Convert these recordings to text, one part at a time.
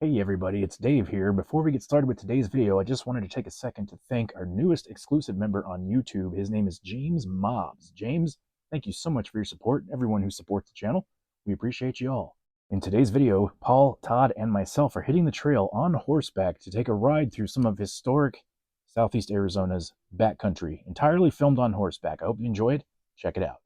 Hey everybody, it's Dave here. Before we get started with today's video, I just wanted to take a second to thank our newest exclusive member on YouTube. His name is James Mobs. James, thank you so much for your support and everyone who supports the channel. We appreciate you all. In today's video, Paul, Todd, and myself are hitting the trail on horseback to take a ride through some of historic Southeast Arizona's backcountry, entirely filmed on horseback. I hope you enjoyed. Check it out.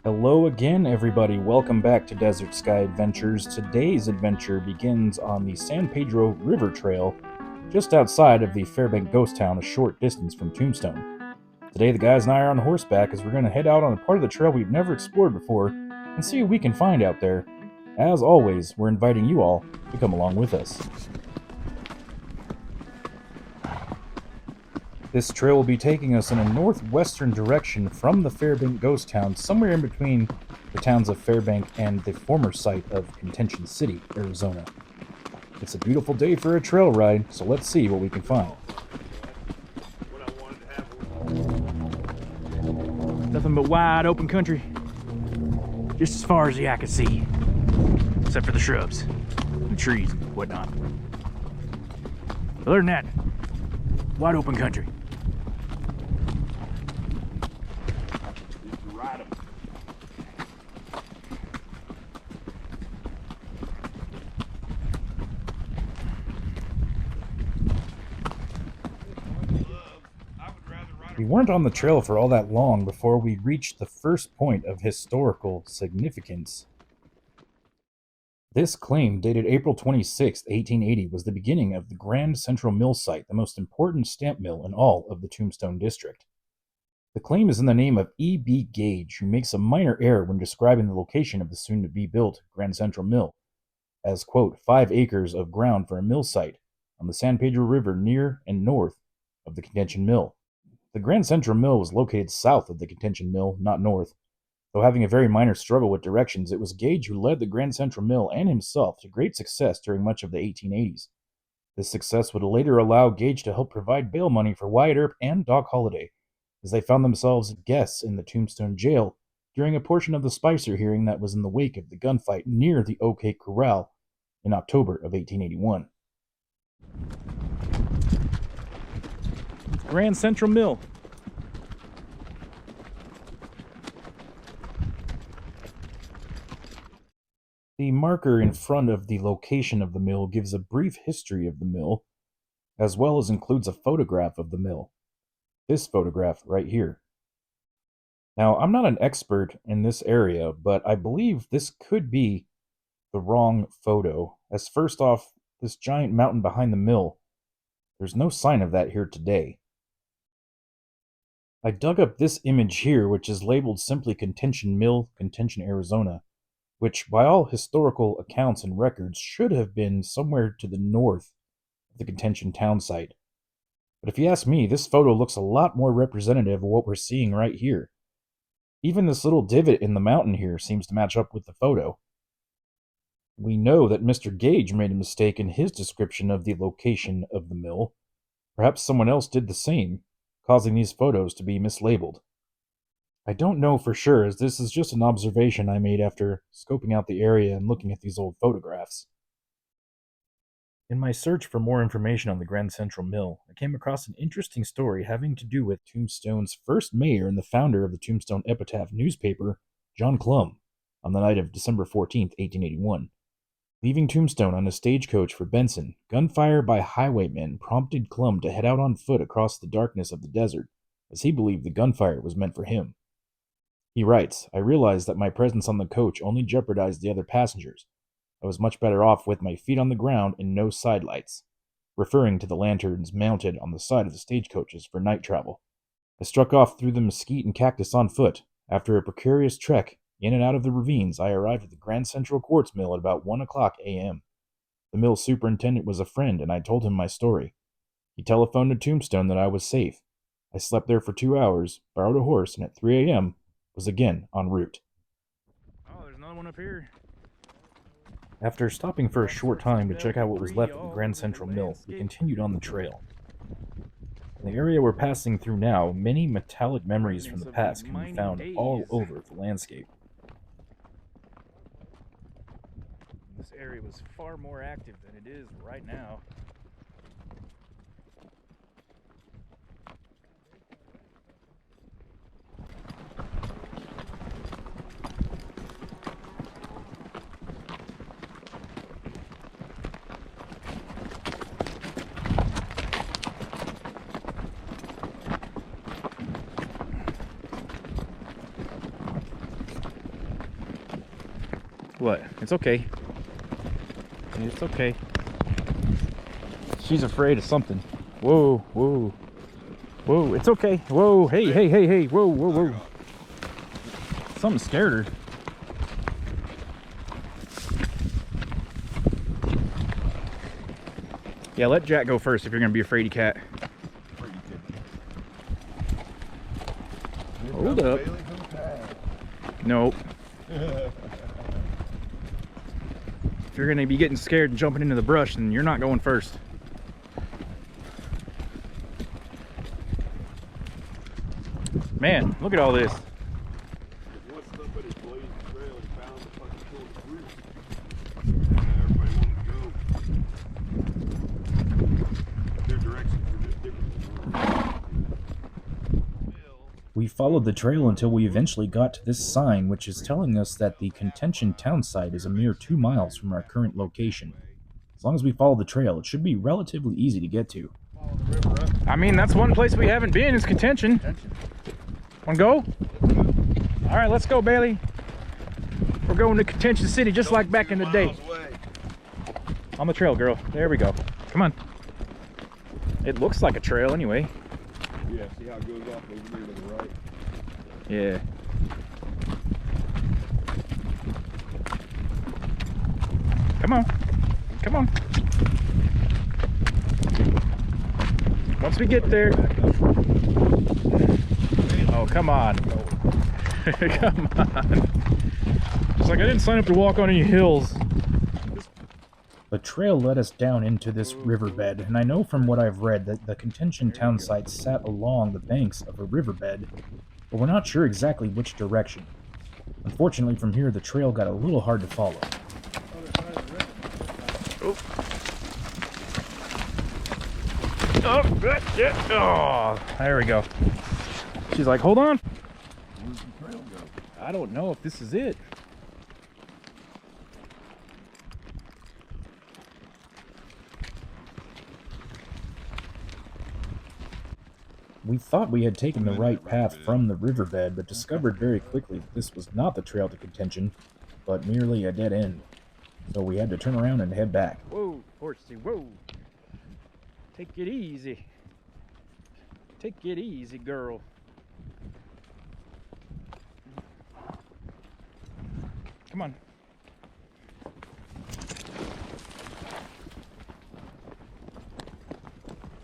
Hello again, everybody. Welcome back to Desert Sky Adventures. Today's adventure begins on the San Pedro River Trail, just outside of the Fairbank Ghost Town, a short distance from Tombstone. Today, the guys and I are on horseback as we're going to head out on a part of the trail we've never explored before and see what we can find out there. As always, we're inviting you all to come along with us. This trail will be taking us in a northwestern direction from the Fairbank Ghost Town, somewhere in between the towns of Fairbank and the former site of Contention City, Arizona. It's a beautiful day for a trail ride, so let's see what we can find. Nothing but wide open country, just as far as the eye can see, except for the shrubs, the trees, and whatnot. Other than that, wide open country. We weren't on the trail for all that long before we reached the first point of historical significance. This claim, dated April 26, 1880, was the beginning of the Grand Central Mill site, the most important stamp mill in all of the Tombstone District. The claim is in the name of E.B. Gage, who makes a minor error when describing the location of the soon-to-be-built Grand Central Mill as, quote, 5 acres of ground for a mill site on the San Pedro River near and north of the Contention Mill. The Grand Central Mill was located south of the Contention Mill, not north. Though having a very minor struggle with directions, it was Gage who led the Grand Central Mill and himself to great success during much of the 1880s. This success would later allow Gage to help provide bail money for Wyatt, Earp, and Doc Holliday, as they found themselves guests in the Tombstone jail during a portion of the Spicer hearing that was in the wake of the gunfight near the OK Corral in October of 1881. Grand Central Mill. The marker in front of the location of the mill gives a brief history of the mill, as well as includes a photograph of the mill. This photograph right here. Now, I'm not an expert in this area, but I believe this could be the wrong photo, as first off, this giant mountain behind the mill, there's no sign of that here today. I dug up this image here, which is labeled simply Contention Mill, Contention, Arizona, which by all historical accounts and records should have been somewhere to the north of the Contention town site. But if you ask me, this photo looks a lot more representative of what we're seeing right here. Even this little divot in the mountain here seems to match up with the photo. We know that Mr. Gage made a mistake in his description of the location of the mill. Perhaps someone else did the same, causing these photos to be mislabeled. I don't know for sure, as this is just an observation I made after scoping out the area and looking at these old photographs. In my search for more information on the Grand Central Mill, I came across an interesting story having to do with Tombstone's first mayor and the founder of the Tombstone Epitaph newspaper, John Clum, on the night of December 14, 1881. Leaving Tombstone on a stagecoach for Benson, gunfire by highwaymen prompted Clum to head out on foot across the darkness of the desert, as he believed the gunfire was meant for him. He writes, "I realized that my presence on the coach only jeopardized the other passengers. I was much better off with my feet on the ground and no sidelights," referring to the lanterns mounted on the side of the stagecoaches for night travel. "I struck off through the mesquite and cactus on foot. After a precarious trek in and out of the ravines, I arrived at the Grand Central Quartz Mill at about 1 o'clock a.m. The mill superintendent was a friend, and I told him my story. He telephoned to Tombstone that I was safe. I slept there for 2 hours, borrowed a horse, and at 3 a.m. was again en route." Oh, there's another one up here. After stopping for a short time to check out what was left of the Grand Central Mill, we continued on the trail. In the area we're passing through now, many metallic memories from the past can be found all over the landscape. this area was far more active than it is right now. What? It's okay. It's okay. She's afraid of something. Whoa, whoa. Whoa, it's okay. Whoa, hey, hey, hey, hey. Whoa, whoa, whoa. Something scared her. Yeah, let Jack go first if you're going to be a fraidy cat. Hold up. Nope. If you're going to be getting scared and jumping into the brush, then you're not going first. Man, look at all this. We followed the trail until we eventually got to this sign, which is telling us that the Contention town site is a mere 2 miles from our current location. As long as we follow the trail, it should be relatively easy to get to. I mean, that's one place we haven't been is Contention. Wanna go? All right, let's go, Bailey. We're going to Contention City just like back in the day. On the trail, girl. There we go. Come on. It looks like a trail anyway. Yeah, see how it goes off over there to the right? Yeah. Come on. Come on. Once we get there. Oh, come on. Come on. It's like I didn't sign up to walk on any hills. The trail led us down into this riverbed, and I know from what I've read that the Contention town site sat along the banks of a riverbed, but we're not sure exactly which direction. Unfortunately, from here the trail got a little hard to follow. Oh, yeah. Oh, there we go. She's like, hold on. Where's the trail go? I don't know if this is it. We thought we had taken the right path from the riverbed, but discovered very quickly that this was not the trail to Contention, but merely a dead end. So we had to turn around and head back. Whoa, horsey, whoa. Take it easy. Take it easy, girl. Come on.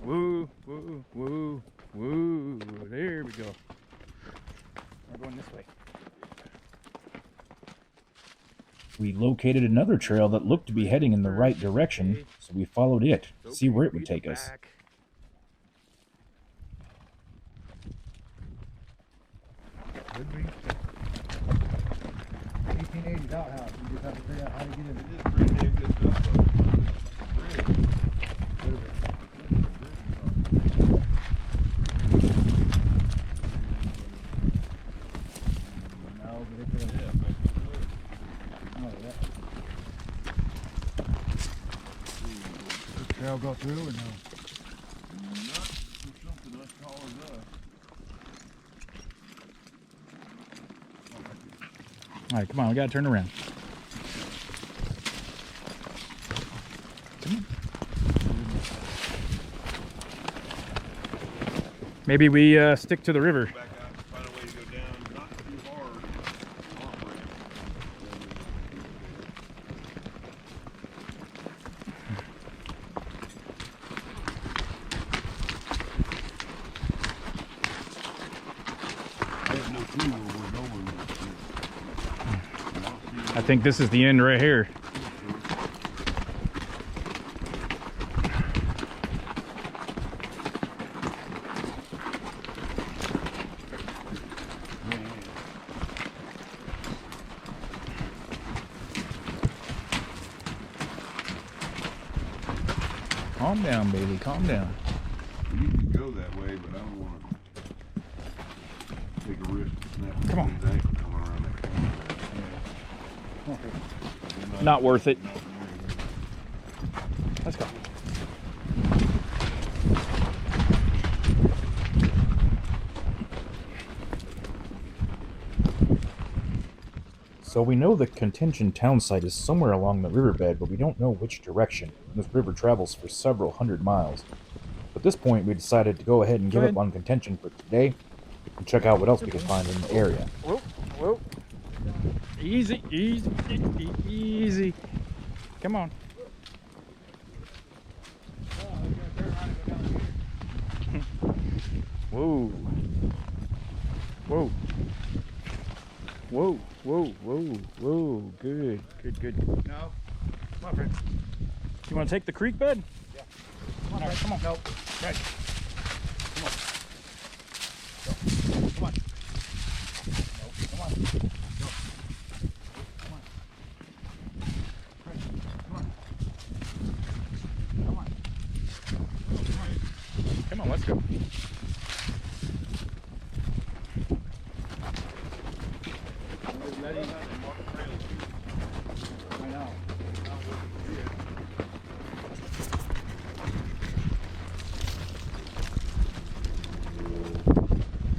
Woo, woo, woo, woo. There we go. We're going this way. We located another trail that looked to be heading in the right direction, so we followed it to see where it would take us. Could be. 1880s outhouse. You just have to figure out how to get in. It is pretty damn good stuff, though. Trail go through or no? Not for something as tall as us. All right, come on, we gotta turn around. Come on. Maybe we stick to the river. Back out and find a way to go down, not too hard. Off ramp. I have no clue where we're going. I think this is the end right here. Calm down, Bailey. Calm down. You can go that way, but I don't want to take a risk. Come on. Coming around that corner. Not worth it. Let's go. So we know the Contention town site is somewhere along the riverbed, but we don't know which direction. This river travels for several hundred miles. At this point, we decided to go ahead and give up on Contention for today and check out what else we can find in the area. Whoa, whoa. Easy, easy, easy. Come on. Whoa. Whoa. Whoa, whoa, whoa, whoa. Good, good, good. No. Come on, friend. You want to take the creek bed? Yeah. Come on, all right, come on. No. Right. Come on. Go. Come on. No. Come on. Go. Come on. Right. Come on. Come on. Come on. Come on, let's go. I know.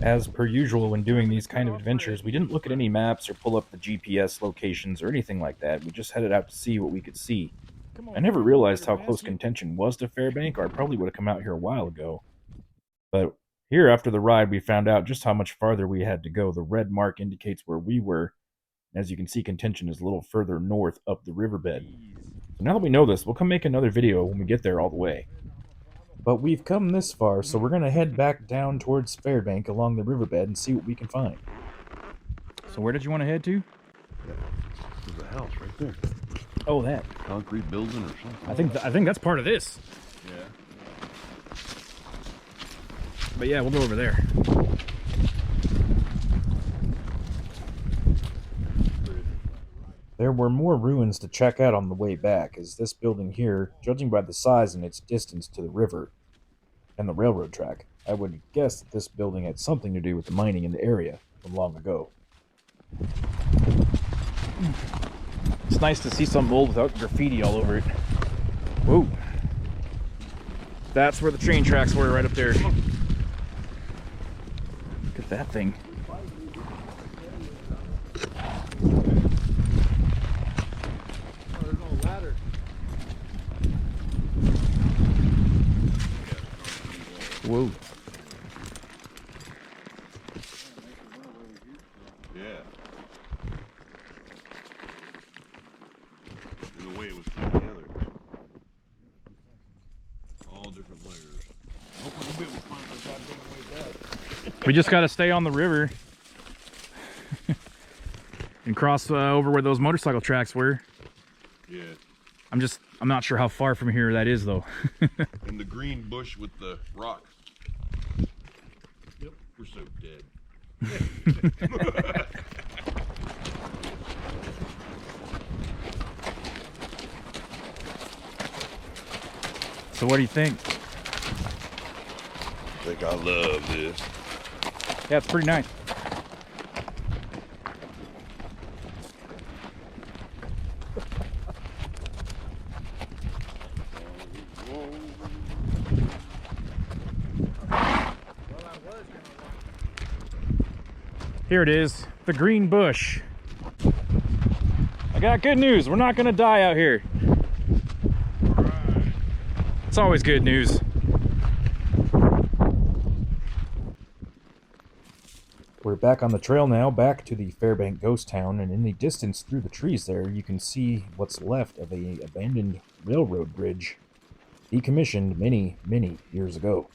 As per usual when doing these kind of adventures, we didn't look at any maps or pull up the GPS locations or anything like that. We just headed out to see what we could see. I never realized how close Contention was to Fairbank, or I probably would have come out here a while ago. But here, after the ride, we found out just how much farther we had to go. The red mark indicates where we were. As you can see, Contention is a little further north up the riverbed. So now that we know this, we'll come make another video when we get there all the way. But we've come this far, so we're going to head back down towards Fairbank along the riverbed and see what we can find. So where did you want to head to? There's a house right there. Oh, that. Concrete building or something. I think that's part of this. Yeah. But yeah, we'll go over there. There were more ruins to check out on the way back, as this building here, judging by the size and its distance to the river and the railroad track, I would guess that this building had something to do with the mining in the area from long ago. It's nice to see something old without graffiti all over it. Whoa. That's where the train tracks were, right up there. Look at that thing. There's no ladder. Whoa. Yeah. And the way it was put together. All different layers. Hopefully we'll be able to find the goddamn way back. We just got to stay on the river and cross over where those motorcycle tracks were. Yeah. I'm not sure how far from here that is though. And the green bush with the rock. Yep. We're so dead. So what do you think? I think I love this. Yeah, it's pretty nice. Here it is, the green bush. I got good news. We're not gonna die out here. It's always good news. We're back on the trail now, back to the Fairbank Ghost Town, and in the distance through the trees there, you can see what's left of a abandoned railroad bridge, decommissioned many, many years ago.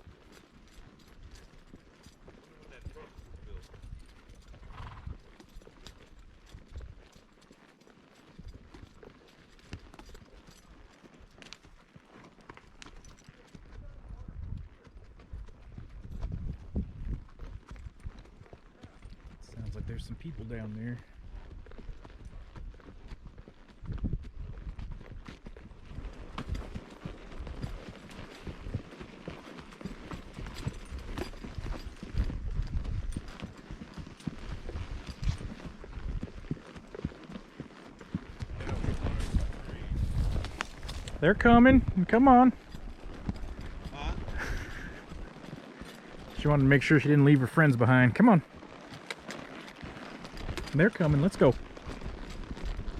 Sounds like there's some people down there. They're coming. Come on. She wanted to make sure she didn't leave her friends behind. Come on. They're coming. Let's go.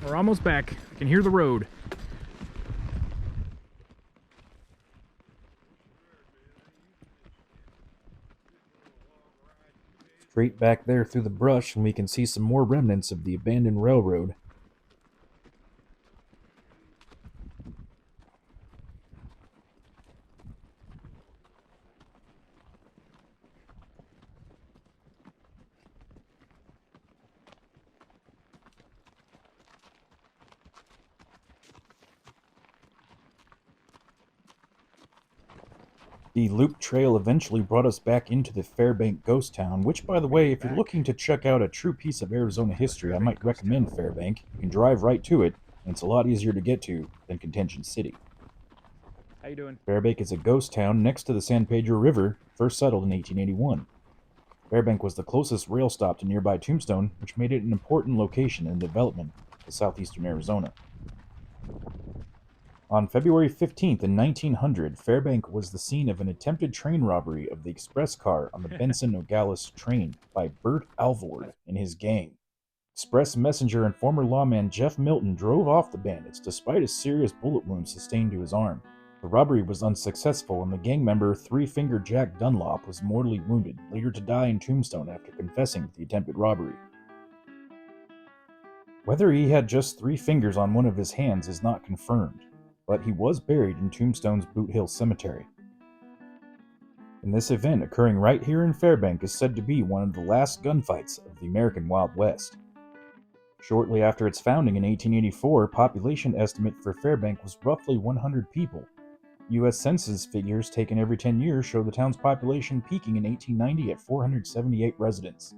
We're almost back. I can hear the road. Straight back there through the brush, and we can see some more remnants of the abandoned railroad. The loop trail eventually brought us back into the Fairbank Ghost Town, which, by the way, if you're looking to check out a true piece of Arizona history, I might recommend Fairbank. You can drive right to it, and it's a lot easier to get to than Contention City. How you doing? Fairbank is a ghost town next to the San Pedro River, first settled in 1881. Fairbank was the closest rail stop to nearby Tombstone, which made it an important location in the development of southeastern Arizona. On February 15th in 1900, Fairbank was the scene of an attempted train robbery of the express car on the Benson-Nogales train by Bert Alvord and his gang. Express messenger and former lawman Jeff Milton drove off the bandits despite a serious bullet wound sustained to his arm. The robbery was unsuccessful, and the gang member Three-Finger Jack Dunlop was mortally wounded, later to die in Tombstone after confessing to the attempted robbery. Whether he had just 3 fingers on one of his hands is not confirmed, but he was buried in Tombstone's Boot Hill Cemetery. And this event, occurring right here in Fairbank, is said to be one of the last gunfights of the American Wild West. Shortly after its founding in 1884, population estimate for Fairbank was roughly 100 people. U.S. Census figures taken every 10 years show the town's population peaking in 1890 at 478 residents.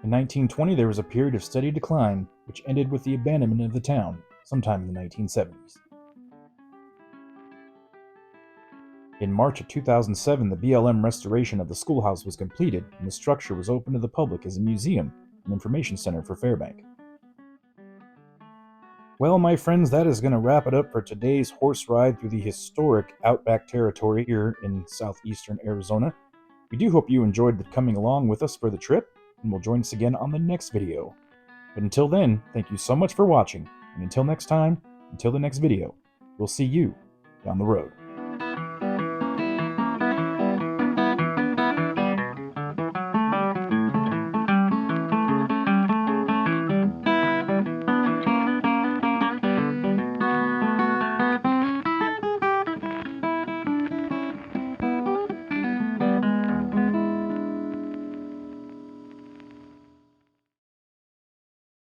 In 1920, there was a period of steady decline, which ended with the abandonment of the town sometime in the 1970s. In March of 2007, the BLM restoration of the schoolhouse was completed, and the structure was opened to the public as a museum and information center for Fairbank. Well, my friends, that is going to wrap it up for today's horse ride through the historic Outback territory here in southeastern Arizona. We do hope you enjoyed coming along with us for the trip, and will join us again on the next video. But until then, thank you so much for watching, and until next time, until the next video, we'll see you down the road.